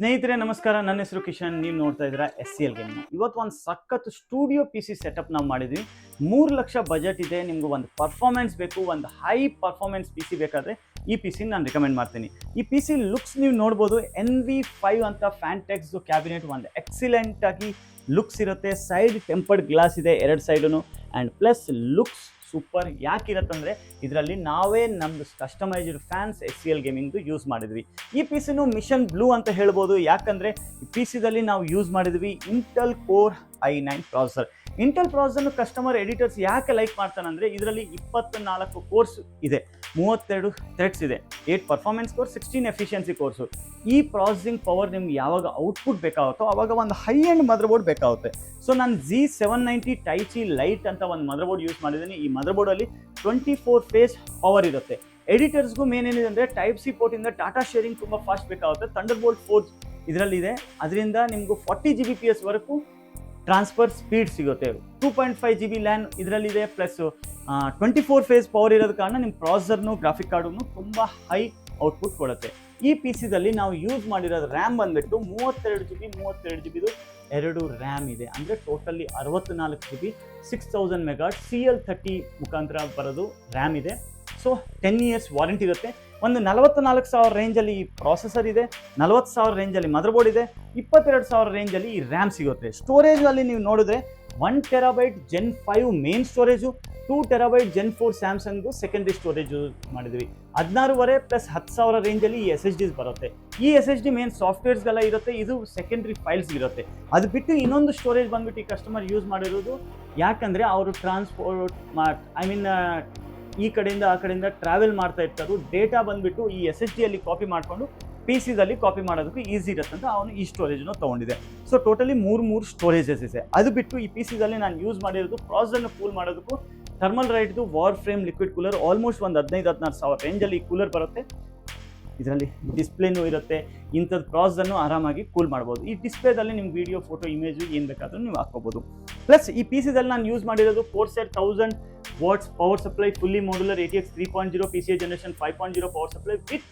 ಸ್ನೇಹಿತರೆ ನಮಸ್ಕಾರ, ನನ್ನ ಹೆಸರು ಕಿಶನ್. ನೀವು ನೋಡ್ತಾ ಇದ್ದೀರಾ SCL ಗೇಮಿಂಗ್. ಇವತ್ತು ಒಂದು ಸಖತ್ ಸ್ಟುಡಿಯೋ ಪಿ ಸಿ ಸೆಟಪ್ ನಾವು ಮಾಡಿದ್ವಿ. 3 ಲಕ್ಷ ಬಜೆಟ್ ಇದೆ. ನಿಮ್ಗೆ ಒಂದು ಪರ್ಫಾರ್ಮೆನ್ಸ್ ಬೇಕು, ಒಂದು ಹೈ ಪರ್ಫಾರ್ಮೆನ್ಸ್ ಪಿ ಸಿ ಬೇಕಾದರೆ ಈ ಪಿ ಸಿ ನಾನು ರಿಕಮೆಂಡ್ ಮಾಡ್ತೀನಿ. ಈ ಪಿ ಸಿ ಲುಕ್ಸ್ ನೀವು ನೋಡ್ಬೋದು. NV5 ಅಂತ ಫ್ಯಾಂಟೆಕ್ಸ್ದು ಕ್ಯಾಬಿನೆಟ್ ಒಂದು ಎಕ್ಸಿಲೆಂಟ್ ಆಗಿ ಲುಕ್ಸ್ ಇರುತ್ತೆ. ಸೈಡ್ ಟೆಂಪರ್ಡ್ ಗ್ಲಾಸ್ ಇದೆ ಎರಡು ಸೈಡೂ, ಆ್ಯಂಡ್ ಪ್ಲಸ್ ಲುಕ್ಸ್ ಸೂಪರ್. ಯಾಕಿರತ್ತಂದರೆ ಇದರಲ್ಲಿ ನಾವೇ ನಮ್ಮದು ಕಸ್ಟಮೈಸ್ಡ್ ಫ್ಯಾನ್ಸ್ SCL ಗೇಮಿಂಗ್ದು ಯೂಸ್ ಮಾಡಿದ್ವಿ. ಈ ಪಿ ಸಿನೂ ಮಿಷನ್ ಬ್ಲೂ ಅಂತ ಹೇಳ್ಬೋದು. ಯಾಕಂದರೆ ಈ ಪಿ ಸಿದಲ್ಲಿ ನಾವು ಯೂಸ್ ಮಾಡಿದ್ವಿ Intel core i9 processor. Intel ಪ್ರಾಸೆಸರ್ನು ಕಸ್ಟಮರ್ ಎಡಿಟರ್ಸ್ ಯಾಕೆ ಲೈಕ್ ಮಾಡ್ತಾನಂದರೆ ಇದರಲ್ಲಿ 24 ಕೋರ್ಸ್ ಇದೆ, 32 ಥ್ರೆಡ್ಸ್ ಇದೆ, 8 ಪರ್ಫಾರ್ಮೆನ್ಸ್ ಕೋರ್ಸ್, 16 ಎಫಿಷಿಯನ್ಸಿ ಕೋರ್ಸು. ಈ ಪ್ರಾಸೆಸಿಂಗ್ ಪವರ್ ನಿಮ್ಗೆ ಯಾವಾಗ ಔಟ್ಪುಟ್ ಬೇಕಾಗುತ್ತೋ ಆವಾಗ ಒಂದು ಹೈ ಎಂಡ್ ಮದರ್ಬೋರ್ಡ್ ಬೇಕಾಗುತ್ತೆ. ಸೊ ನಾನು Z790 ಟೈಚಿ ಲೈಟ್ ಅಂತ ಒಂದು ಮದರ್ಬೋರ್ಡ್ ಯೂಸ್ ಮಾಡಿದ್ದೀನಿ. ಈ ಮದರ್ಬೋರ್ಡಲ್ಲಿ 24 ಫೇಸ್ ಪವರ್ ಇರುತ್ತೆ. ಎಡಿಟರ್ಸ್ಗೂ ಮೇನ್ ಏನಿದೆ ಅಂದರೆ ಟೈಪ್ ಸಿ ಪೋರ್ಟಿಂದ ಡಾಟಾ ಶೇರಿಂಗ್ ತುಂಬ ಫಾಸ್ಟ್ ಬೇಕಾಗುತ್ತೆ. ಥಂಡರ್ಬೋಲ್ಟ್ 4 ಇದರಲ್ಲಿದೆ. ಅದರಿಂದ ನಿಮಗೂ 40 Gbps ವರೆಗೂ ಟ್ರಾನ್ಸ್ಫರ್ ಸ್ಪೀಡ್ ಸಿಗುತ್ತೆ. 2.5 GB ಲ್ಯಾನ್ ಇದರಲ್ಲಿದೆ. ಪ್ಲಸ್ 24 ಫೇಸ್ ಪವರ್ ಇರೋದ ಕಾರಣ ನಿಮ್ಮ ಪ್ರಾಸೆಸರ್ನು ಗ್ರಾಫಿಕ್ ಕಾರ್ಡನ್ನು ತುಂಬ ಹೈ ಔಟ್ಪುಟ್ ಕೊಡುತ್ತೆ. ಈ ಪಿ ಸಿದಲ್ಲಿ ನಾವು ಯೂಸ್ ಮಾಡಿರೋದು ರ್ಯಾಮ್ ಬಂದುಬಿಟ್ಟು 32 GB 2 ರ್ಯಾಮ್ ಇದೆ. ಅಂದರೆ ಟೋಟಲಿ 64 GB 6000 ಮೆಗಾಟ್ CL30 ಮುಖಾಂತರ ಬರೋದು ರ್ಯಾಮ್ ಇದೆ. ಸೊ 10 ಇಯರ್ಸ್ ವಾರಂಟಿ ಇರುತ್ತೆ. ಒಂದು 44,000 ರೇಂಜಲ್ಲಿ ಈ ಪ್ರಾಸೆಸರ್ ಇದೆ, 40,000 ರೇಂಜಲ್ಲಿ ಮದರ್ಬೋರ್ಡ್ ಇದೆ, 22,000 ರೇಂಜಲ್ಲಿ ಈ ರ್ಯಾಮ್ ಸಿಗುತ್ತೆ. ಸ್ಟೋರೇಜಲ್ಲಿ ನೀವು ನೋಡಿದ್ರೆ 1 TB Gen 5 main storage, 2 TB Gen 4 ಸ್ಯಾಮ್ಸಂಗ್ದು ಸೆಕೆಂಡ್ರಿ ಸ್ಟೋರೇಜು ಮಾಡಿದ್ವಿ. 16.5 ಪ್ಲಸ್ 10,000 ರೇಂಜಲ್ಲಿ ಈ SSDs ಬರುತ್ತೆ. ಈ SSD ಮೇನ್ ಸಾಫ್ಟ್ವೇರ್ಸ್ಗೆಲ್ಲ ಇರುತ್ತೆ, ಇದು ಸೆಕೆಂಡ್ರಿ ಫೈಲ್ಸ್ ಇರುತ್ತೆ. ಅದು ಬಿಟ್ಟು ಇನ್ನೊಂದು ಸ್ಟೋರೇಜ್ ಬಂದ್ಬಿಟ್ಟು ಈ ಕಸ್ಟಮರ್ ಯೂಸ್ ಮಾಡಿರೋದು ಯಾಕಂದರೆ ಅವರು ಟ್ರಾನ್ಸ್ಪೋರ್ಟ್ ಈ ಕಡೆಯಿಂದ ಆ ಕಡೆಯಿಂದ ಟ್ರಾವೆಲ್ ಮಾಡ್ತಾ ಇರ್ತಾರೆ. ಡೇಟಾ ಬಂದುಬಿಟ್ಟು ಈ SSDಯಲ್ಲಿ ಕಾಪಿ ಮಾಡಿಕೊಂಡು ಪಿ ಸಿದಲ್ಲಿ ಕಾಪಿ ಮಾಡೋದಕ್ಕೆ ಈಸಿ ಇರುತ್ತೆ ಅಂತ ಅವನು ಈ ಸ್ಟೋರೇಜನ್ನು ತೊಗೊಂಡಿದೆ. ಸೊ ಟೋಟಲಿ 3 ಸ್ಟೋರೇಜಸ್ ಇದೆ. ಅದು ಬಿಟ್ಟು ಈ ಪಿ ಸಿದಲ್ಲಿ ನಾನು ಯೂಸ್ ಮಾಡಿರೋದು ಪ್ರಾಸೆಸರ್ನ ಕೂಲ್ ಮಾಡೋದಕ್ಕೂ ಥರ್ಮಲ್ ರೈಟ್ದು Warframe liquid cooler. Almost ಒಂದು 15,000-16,000 ರೇಂಜಲ್ಲಿ ಈ ಕೂಲರ್ ಬರುತ್ತೆ. ಇದರಲ್ಲಿ ಡಿಸ್ಪ್ಲೇನೂ ಇರುತ್ತೆ. ಇಂಥದ್ದು ಪ್ರಾಸೆಸರ್ನು ಆರಾಮಾಗಿ ಕೂಲ್ ಮಾಡ್ಬೋದು. ಈ ಡಿಸ್ಪ್ಲೇದಲ್ಲಿ ನಿಮ್ಮ ವೀಡಿಯೋ, ಫೋಟೋ, ಇಮೇಜು ಏನು ಬೇಕಾದರೂ ನೀವು ಹಾಕ್ಕೋಬೋದು. ಪ್ಲಸ್ ಈ ಪಿ ಸಿದಲ್ಲಿ ನಾನು ಯೂಸ್ ಮಾಡಿರೋದು Corsair 1000 what's power supply, fully modular ATX 3.0 PCIe generation 5.0 power supply with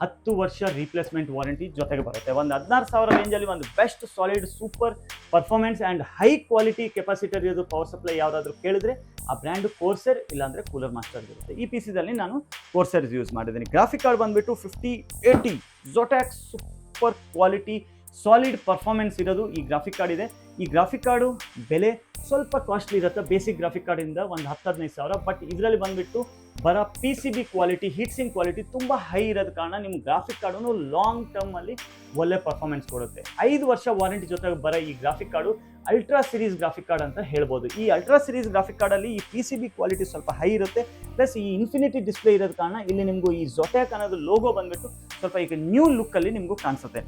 10 ವರ್ಷ ರೀಪ್ಲೇಸ್ಮೆಂಟ್ ವಾರಂಟಿ ಜೊತೆಗೆ ಬರುತ್ತೆ. ಒಂದು 16,000 ರೇಂಜಲ್ಲಿ ಒಂದು best solid super performance and high quality capacitor ಇರೋದು ಪವರ್ ಸಪ್ಲೈ ಯಾವುದಾದ್ರೂ ಕೇಳಿದ್ರೆ ಆ ಬ್ರ್ಯಾಂಡು Corsair ಇಲ್ಲಾಂದರೆ ಕೂಲರ್ ಮಾಸ್ಟರ್ ಇರುತ್ತೆ. ಈ ಪಿ ಸಿದಲ್ಲಿ ನಾನು Corsair ಯೂಸ್ ಮಾಡಿದ್ದೀನಿ. ಗ್ರಾಫಿಕ್ ಕಾರ್ಡ್ ಬಂದುಬಿಟ್ಟು 5080 Zotac super quality solid performance ಇರೋದು ಈ ಗ್ರಾಫಿಕ್ ಕಾರ್ಡ್ ಇದೆ. ಈ ಗ್ರಾಫಿಕ್ ಕಾರ್ಡು ಬೆಲೆ ಸ್ವಲ್ಪ ಕಾಸ್ಟ್ಲಿ ಇರುತ್ತೆ. ಬೇಸಿಕ್ ಗ್ರಾಫಿಕ್ ಕಾರ್ಡಿಂದ ಒಂದು 10-15 ಸಾವಿರ. ಬಟ್ ಇದರಲ್ಲಿ ಬಂದುಬಿಟ್ಟು ಬರೋ PCB quality, heat sink quality ತುಂಬ ಹೈ ಇರೋದ ಕಾರಣ ನಿಮ್ಮ ಗ್ರಾಫಿಕ್ ಕಾರ್ಡನ್ನು ಲಾಂಗ್ ಟರ್ಮಲ್ಲಿ ಒಳ್ಳೆ ಪರ್ಫಾರ್ಮೆನ್ಸ್ ಕೊಡುತ್ತೆ. 5 ವರ್ಷ ವಾರಂಟಿ ಜೊತೆಗೆ ಬರೋ ಈ graphic card ultra series graphic card ಅಂತ ಹೇಳ್ಬೋದು. ಈ ಅಲ್ಟ್ರಾ ಸಿರೀಸ್ ಗ್ರಾಫಿಕ್ ಕಾರ್ಡಲ್ಲಿ ಈ PCB ಕ್ವಾಲಿಟಿ ಸ್ವಲ್ಪ ಹೈ ಇರುತ್ತೆ. ಪ್ಲಸ್ ಈ ಇನ್ಫಿನಿಟಿ ಡಿಸ್ಪ್ಲೇ ಇರೋದ ಕಾರಣ ಇಲ್ಲಿ ನಿಮಗೂ ಈ Zotac ಅನ್ನೋದು ಲೋಗೋ ಬಂದುಬಿಟ್ಟು ಸ್ವಲ್ಪ ಈಗ ನ್ಯೂ ಲುಕ್ಕಲ್ಲಿ ನಿಮಗೂ ಕಾಣಿಸುತ್ತೆ.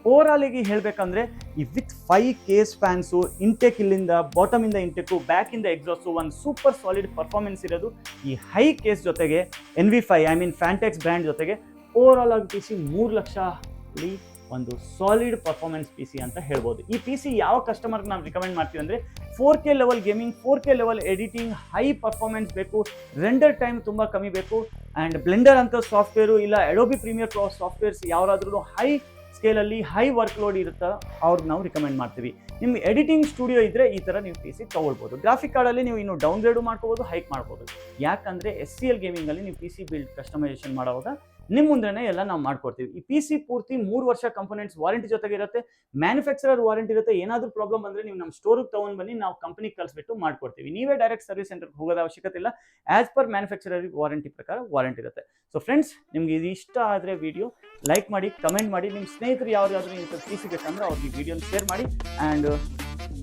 ಓವರಾಲಿಗೆ ಹೇಳಬೇಕಂದ್ರೆ ಈ ವಿತ್ 5 ಕೇಸ್ ಫ್ಯಾನ್ಸು, ಇಂಟೆಕ್ ಇಲ್ಲಿಂದ ಬಾಟಮಿಂದ ಇಂಟೆಕ್ಕು, ಬ್ಯಾಕಿಂದ ಎಕ್ಸಾಸ್ಟು, ಒಂದು ಸೂಪರ್ ಸಾಲಿಡ್ ಪರ್ಫಾರ್ಮೆನ್ಸ್ ಇರೋದು ಈ ಹೈ ಕೇಸ್ ಜೊತೆಗೆ NV5 ಫ್ಯಾಂಟೆಕ್ಸ್ ಬ್ರ್ಯಾಂಡ್ ಜೊತೆಗೆ ಓವರಾಲ್ ಆಗಿ ಪಿ ಸಿ 3 ಲಕ್ಷದಲ್ಲಿ ಒಂದು ಸಾಲಿಡ್ ಪರ್ಫಾರ್ಮೆನ್ಸ್ ಪಿ ಸಿ ಅಂತ ಹೇಳ್ಬೋದು. ಈ ಪಿ ಸಿ ಯಾವ ಕಸ್ಟಮರ್ಗೆ ನಾವು ರಿಕಮೆಂಡ್ ಮಾಡ್ತೀವಿ ಅಂದರೆ 4K level gaming, 4K level editing, high performance ಬೇಕು, ರೆಂಡರ್ ಟೈಮ್ ತುಂಬ ಕಮ್ಮಿ ಬೇಕು, ಆ್ಯಂಡ್ ಬ್ಲೆಂಡರ್ ಅಂತ ಸಾಫ್ಟ್ವೇರು ಇಲ್ಲ ಅಡೋಬಿ ಪ್ರೀಮಿಯರ್ ಪ್ರೋ ಸಾಫ್ಟ್ವೇರ್ಸ್ ಯಾವ್ದಾದ್ರೂ ಹೈ ಸ್ಕೇಲಲ್ಲಿ ಹೈ ವರ್ಕ್ ಲೋಡ್ ಇರುತ್ತಾ ಅವ್ರಿಗೆ ನಾವು ರಿಕಮೆಂಡ್ ಮಾಡ್ತೀವಿ. ನಿಮ್ಗೆ ಎಡಿಟಿಂಗ್ ಸ್ಟುಡಿಯೋ ಇದ್ದರೆ ಈ ಥರ ನೀವು ಪಿ ಸಿ ತೊಗೊಳ್ಬೋದು. ಗ್ರಾಫಿಕ್ ಕಾರ್ಡಲ್ಲಿ ನೀವು ಇನ್ನೂ ಡೌನ್ಗ್ರೇಡು ಮಾಡ್ಕೋಬೋದು, ಹೈಕ್ ಮಾಡ್ಬೋದು. ಯಾಕಂದರೆ SCL ಗೇಮಿಂಗಲ್ಲಿ ನೀವು ಪಿ ಸಿ ಬಿಲ್ಡ್ ಕಸ್ಟಮೈಸೇಷನ್ ಮಾಡುವಾಗ ನಿಮ್ಮ ಮುಂದೆನೇ ಎಲ್ಲ ನಾವು ಮಾಡ್ಕೊಡ್ತೀವಿ. ಈ ಪಿ ಸಿ ಪೂರ್ತಿ 3 ವರ್ಷ ಕಂಪೋನೆಂಟ್ಸ್ ವಾರಂಟಿ ಜೊತೆಗೆ ಇರುತ್ತೆ. ಮ್ಯಾನುಫ್ಯಾಕ್ಚರರ್ ವಾರಂಟಿ ಇರುತ್ತೆ. ಏನಾದರೂ ಪ್ರಾಬ್ಲಮ್ ಬಂದರೆ ನೀವು ನಮ್ಮ ಸ್ಟೋರಿಗೆ ತೊಗೊಂಡು ಬನ್ನಿ, ನಾವು ಕಂಪ್ನಿಗೆ ಕಳಿಸ್ಬಿಟ್ಟು ಮಾಡ್ಕೊಡ್ತೀವಿ. ನೀವೇ ಡೈರೆಕ್ಟ್ ಸರ್ವಿಸ್ ಸೆಂಟರ್ಗೆ ಹೋಗೋದ ಅವಶ್ಯಕತೆ ಇಲ್ಲ. ಆ್ಯಸ್ ಪರ್ ಮ್ಯಾನುಫ್ಯಾಕ್ಚರರ್ ವಾರಂಟಿ ಪ್ರಕಾರ ವಾರಂಟಿ ಇರುತ್ತೆ. ಸೊ ಫ್ರೆಂಡ್ಸ್, ನಿಮ್ಗೆ ಇದು ಇಷ್ಟ ಆದರೆ ವಿಡಿಯೋ ಲೈಕ್ ಮಾಡಿ, ಕಮೆಂಟ್ ಮಾಡಿ. ನಿಮ್ಮ ಸ್ನೇಹಿತರು ಯಾವ್ದಾದ್ರೂ ಇಂಥ ಪಿ ಸಿ ಬೇಕಂದ್ರೆ ಅವ್ರಿಗೆ ವಿಡಿಯೋನ ಶೇರ್ ಮಾಡಿ. ಆ್ಯಂಡ್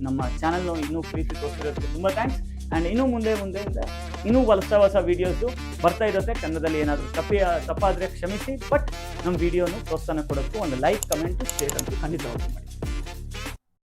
ನಮ್ಮ ಚಾನಲ್ನ ಇನ್ನೂ ಪ್ರೀತಿ ತೋರಿಸಿರೋದಕ್ಕೆ ತುಂಬ ಥ್ಯಾಂಕ್ಸ್. ಆ್ಯಂಡ್ ಇನ್ನೂ ಮುಂದೆ ಇನ್ನೂ ಹೊಸ ವೀಡಿಯೋಸು ಬರ್ತಾ ಇರುತ್ತೆ. ಕನ್ನಡದಲ್ಲಿ ಏನಾದರೂ ತಪ್ಪಾದರೆ ಕ್ಷಮಿಸಿ. ಬಟ್ ನಮ್ಮ ವಿಡಿಯೋನು ಪ್ರೋತ್ಸಾಹ ಕೊಡೋಕ್ಕೂ ಒಂದು ಲೈಕ್, ಕಮೆಂಟ್, ಶೇರ್ ಅಂತೂ ಖಂಡಿತ ಮಾಡಿ.